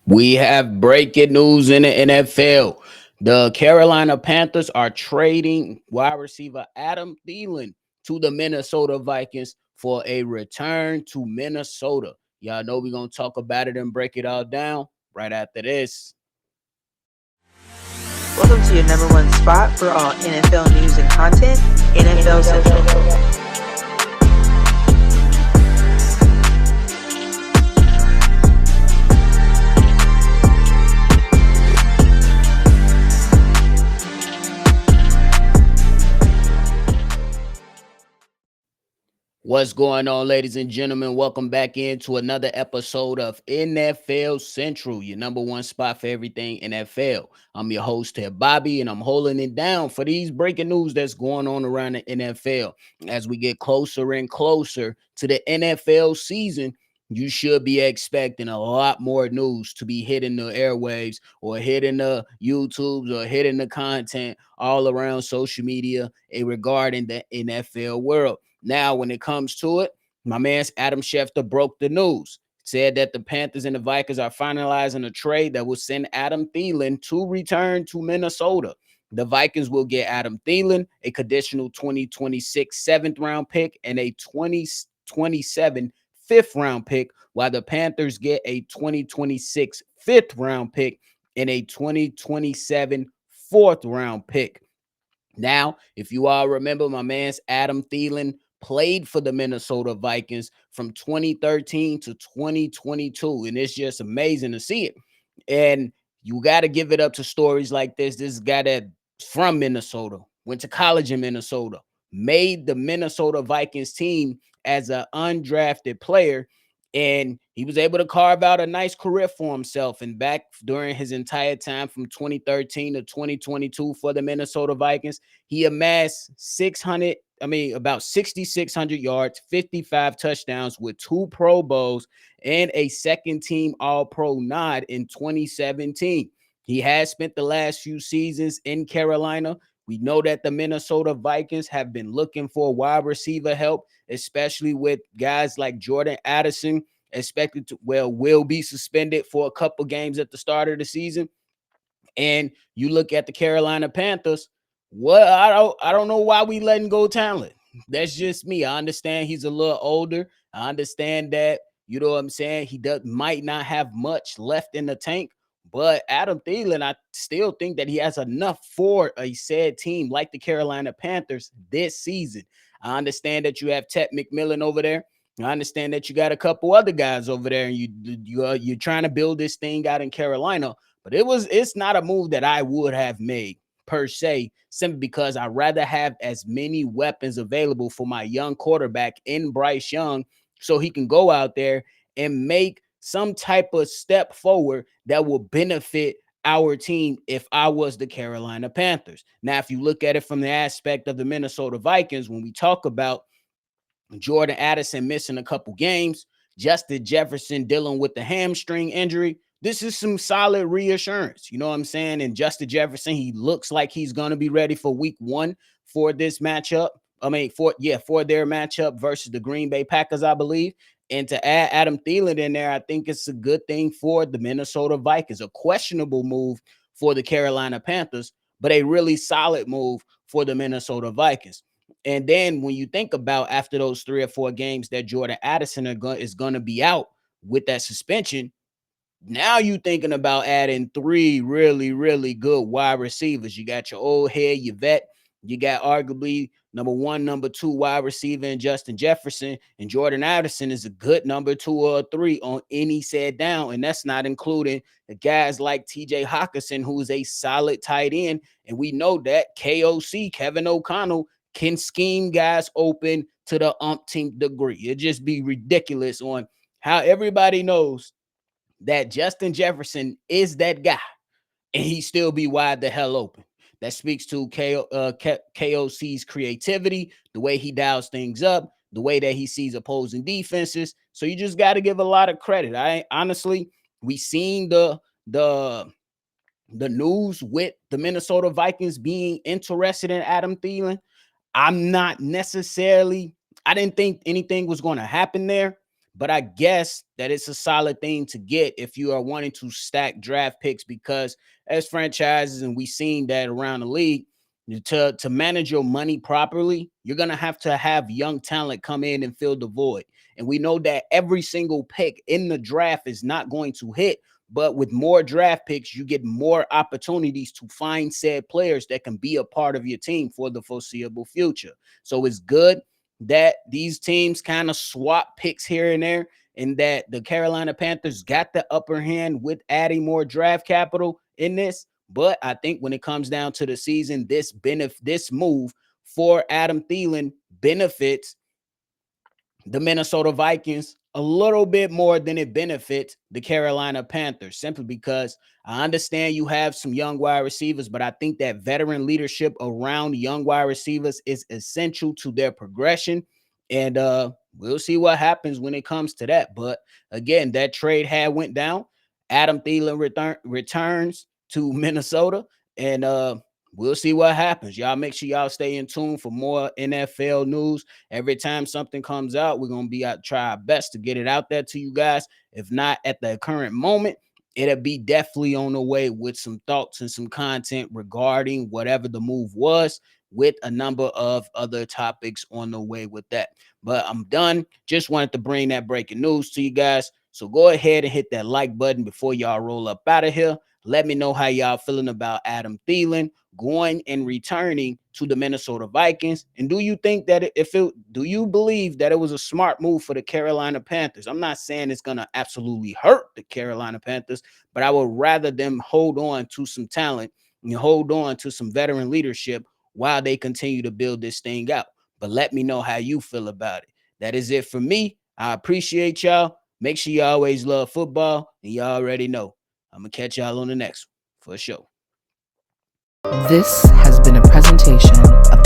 We have breaking news in the NFL. The Carolina Panthers are trading wide receiver Adam Thielen to the Minnesota Vikings for a return to Minnesota. Y'all know we're going to talk about it and break it all down right after this. Welcome to your number one spot for all NFL news and content, NFL Central. What's going on, ladies and gentlemen? Welcome back into another episode of NFL Central, your number one spot for everything NFL. I'm your host here, Bobby, and I'm holding it down for these breaking news that's going on around the NFL. As we get closer and closer to the NFL season, you should be expecting a lot more news to be hitting the airwaves or hitting the YouTubes or hitting the content all around social media regarding the NFL world. Now, when it comes to it, my man Adam Schefter broke the news. Said that the Panthers and the Vikings are finalizing a trade that will send Adam Thielen to return to Minnesota. The Vikings will get Adam Thielen, a conditional 2026 seventh round pick, and a 2027 fifth round pick, while the Panthers get a 2026 fifth round pick and a 2027 fourth round pick. Now, if you all remember, my man's Adam Thielen played for the Minnesota Vikings from 2013 to 2022, and it's just amazing to see it. And you got to give it up to stories like this. This guy that's from Minnesota, went to college in Minnesota, made the Minnesota Vikings team as an undrafted player, and he was able to carve out a nice career for himself. And back during his entire time from 2013 to 2022 for the Minnesota Vikings, he amassed about 6,600 yards, 55 touchdowns with 2 Pro Bowls and a second team All Pro nod in 2017. He has spent the last few seasons in Carolina. We know that the Minnesota Vikings have been looking for wide receiver help, especially with guys like Jordan Addison, expected to will be suspended for a couple games at the start of the season. And you look at the Carolina Panthers. I don't know why we letting go talent. That's just me. I understand he's a little older. I understand that, you know what I'm saying, he might not have much left in the tank. But Adam Thielen, I still think that he has enough for a said team like the Carolina Panthers this season. I understand that you have Ted McMillan over there. I understand that you got a couple other guys over there, and you're trying to build this thing out in Carolina. But it's not a move that I would have made per se, simply because I'd rather have as many weapons available for my young quarterback in Bryce Young, so he can go out there and make some type of step forward that will benefit our team if I was the Carolina Panthers. Now, if you look at it from the aspect of the Minnesota Vikings, when we talk about Jordan Addison missing a couple games, Justin Jefferson dealing with the hamstring injury, this is some solid reassurance. You know what I'm saying? And Justin Jefferson, he looks like he's going to be ready for week 1 for this matchup. For their matchup versus the Green Bay Packers, I believe. And to add Adam Thielen in there, I think it's a good thing for the Minnesota Vikings. A questionable move for the Carolina Panthers, but a really solid move for the Minnesota Vikings. And then when you think about after those 3 or 4 games that Jordan Addison is going to be out with that suspension, now you thinking about adding 3 really, really good wide receivers. You got your old head, your vet. You got arguably number 1, number 2 wide receiver in Justin Jefferson, and Jordan Addison is a good number 2 or 3 on any said down. And that's not including the guys like TJ Hawkinson, who's a solid tight end. And we know that KOC, Kevin O'Connell, can scheme guys open to the umpteenth degree. It'd just be ridiculous on how everybody knows that Justin Jefferson is that guy, and he still be wide the hell open. That speaks to KOC's creativity, the way he dials things up, the way that he sees opposing defenses. So you just got to give a lot of credit. I honestly, we seen the news with the Minnesota Vikings being interested in Adam Thielen. I'm not necessarily, I didn't think anything was going to happen there, but I guess that it's a solid thing to get if you are wanting to stack draft picks, because as franchises, and we've seen that around the league, to manage your money properly, you're gonna have to have young talent come in and fill the void. And we know that every single pick in the draft is not going to hit, but with more draft picks, you get more opportunities to find said players that can be a part of your team for the foreseeable future. So it's good that these teams kind of swap picks here and there, and that the Carolina Panthers got the upper hand with adding more draft capital in this. But I think when it comes down to the season, this move for Adam Thielen benefits the Minnesota Vikings a little bit more than it benefits the Carolina Panthers, simply because I understand you have some young wide receivers, but I think that veteran leadership around young wide receivers is essential to their progression. And we'll see what happens when it comes to that. But again, that trade had went down. Adam Thielen returns to Minnesota, and we'll see what happens. Y'all make sure y'all stay in tune for more NFL news. Every time something comes out, we're gonna be out try our best to get it out there to you guys. If not at the current moment, it'll be definitely on the way with some thoughts and some content regarding whatever the move was, with a number of other topics on the way with that. But I'm done. Just wanted to bring that breaking news to you guys. So go ahead and hit that like button before y'all roll up out of here. Let me know how y'all feeling about Adam Thielen going and returning to the Minnesota Vikings. And do you think that do you believe that it was a smart move for the Carolina Panthers? I'm not saying it's going to absolutely hurt the Carolina Panthers, but I would rather them hold on to some talent and hold on to some veteran leadership while they continue to build this thing out. But let me know how you feel about it. That is it for me. I appreciate y'all. Make sure you always love football, and y'all already know. I'm going to catch y'all on the next one for sure. This has been a presentation of